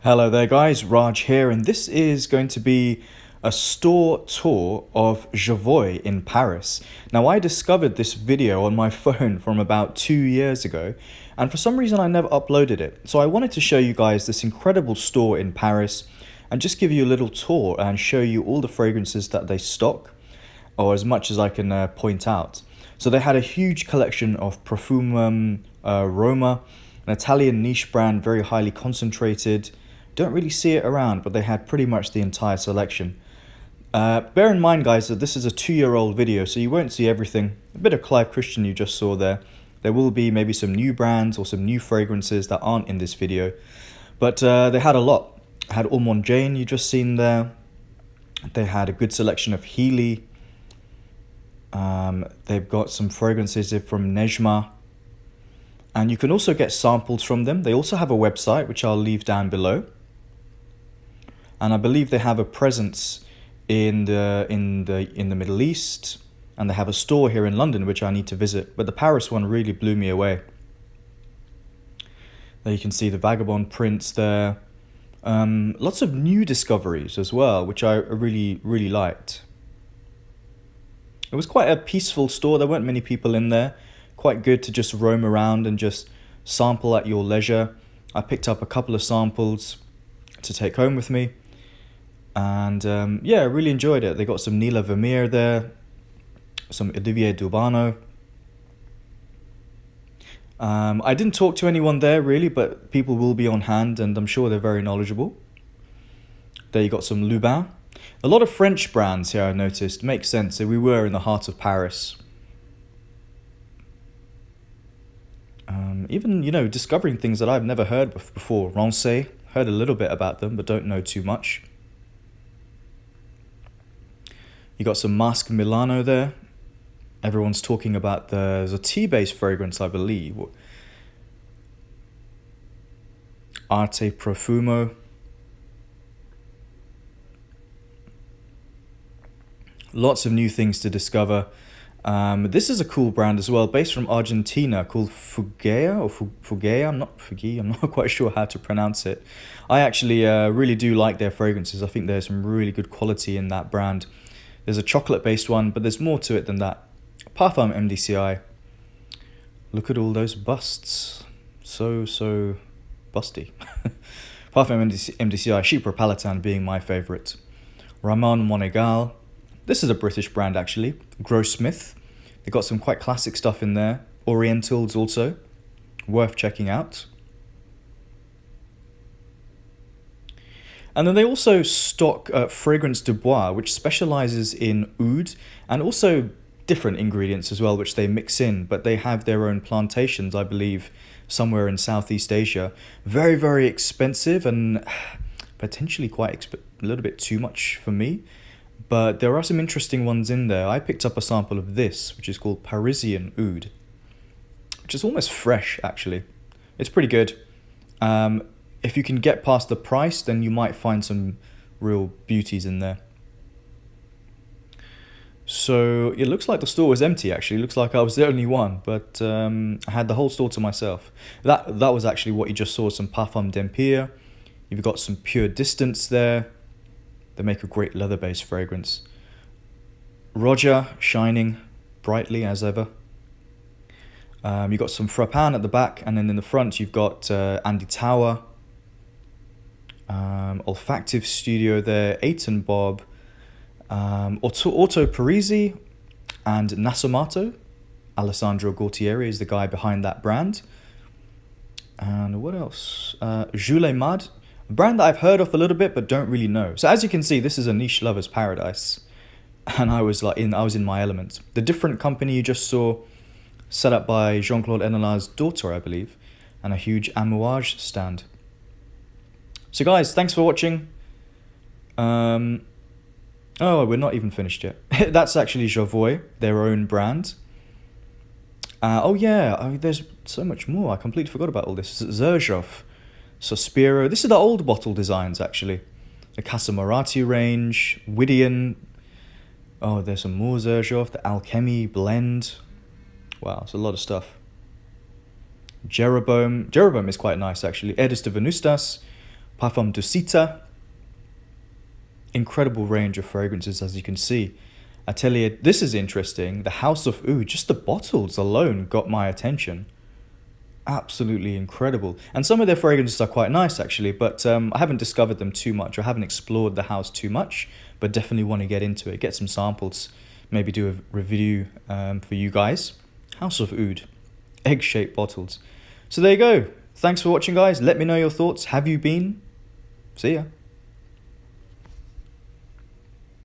Hello there guys, Raj here, and this is going to be a store tour of Jovoy in Paris. Now I discovered this video on my phone from about 2 years ago, and for some reason I never uploaded it. So I wanted to show you guys this incredible store in Paris and just give you a little tour and show you all the fragrances that they stock, or as much as I can point out. So they had a huge collection of Profumum Roma, an Italian niche brand, very highly concentrated. Don't really see it around, but they had pretty much the entire selection. Bear in mind, guys, that this is a 2-year-old video, so you won't see everything. A bit of Clive Christian you just saw there. There will be maybe some new brands or some new fragrances that aren't in this video. But they had a lot. Had Almond Jane you just seen there. They had a good selection of Healy. They've got some fragrances from Nejma. And you can also get samples from them. They also have a website, which I'll leave down below. And I believe they have a presence in the Middle East, and they have a store here in London which I need to visit. But the Paris one really blew me away. There you can see the Vagabond prints there. Lots of new discoveries as well, which I really liked. It was quite a peaceful store. There weren't many people in there. Quite good to just roam around and just sample at your leisure. I picked up a couple of samples to take home with me. And yeah, I really enjoyed it. They got some Nila Vermeer there, some Olivier Dubano. I didn't talk to anyone there really, but people will be on hand and I'm sure they're very knowledgeable. There you got some Lubin. A lot of French brands here I noticed. Makes sense, we were in the heart of Paris. Even, discovering things that I've never heard before. Rancé, heard a little bit about them, but don't know too much. You got some Masque Milano there. Everyone's talking about there's a tea-based fragrance, I believe. Arte Profumo. Lots of new things to discover. This is a cool brand as well, based from Argentina, called Fugea or Fugea. I'm not quite sure how to pronounce it. I actually really do like their fragrances. I think there's some really good quality in that brand. There's a chocolate-based one, but there's more to it than that. Parfum MDCI. Look at all those busts. So busty. Parfum MDCI, Chypre Palatin being my favorite. Ramon Monegal. This is a British brand actually. Grossmith. They got some quite classic stuff in there. Orientals also. Worth checking out. And then they also stock Fragrance Dubois, which specializes in oud and also different ingredients as well, which they mix in. But they have their own plantations, I believe, somewhere in Southeast Asia. Very, very expensive and potentially quite a little bit too much for me. But there are some interesting ones in there. I picked up a sample of this, which is called Parisian Oud, which is almost fresh, actually. It's pretty good. If you can get past the price, then you might find some real beauties in there. So it looks like the store was empty, actually. It looks like I was the only one, but I had the whole store to myself. That was actually what you just saw, some Parfum d'Empire. You've got some Pure Distance there. They make a great leather-based fragrance. Roger, shining brightly as ever. You've got some Frappin at the back, and then in the front you've got Andy Tower, Olfactive Studio there, Eight & Bob, Auto Parisi, and Nasomato. Alessandro Gautieri is the guy behind that brand. And what else? Jules Mad, a brand that I've heard of a little bit but don't really know. So as you can see, this is a niche lover's paradise, and I was in my element. The different company you just saw, set up by Jean-Claude Hennelin's daughter, I believe, and a huge Amouage stand. So guys, thanks for watching. Oh, we're not even finished yet. That's actually Jovoy, their own brand. Oh yeah, there's so much more. I completely forgot about all this. Xerjoff, Sospiro. This is the old bottle designs, actually. The Casamarati range, Widian. Oh, there's some more Xerjoff. The Alchemy blend. Wow, it's a lot of stuff. Jeroboam is quite nice, actually. Edis de Venustas, Parfum de Cita. Incredible range of fragrances, as you can see. Atelier, this is interesting. The House of Oud, just the bottles alone got my attention. Absolutely incredible. And some of their fragrances are quite nice, actually, but I haven't discovered them too much. I haven't explored the house too much, but definitely want to get into it, get some samples, maybe do a review for you guys. House of Oud, egg-shaped bottles. So there you go. Thanks for watching, guys. Let me know your thoughts. Have you been? See ya.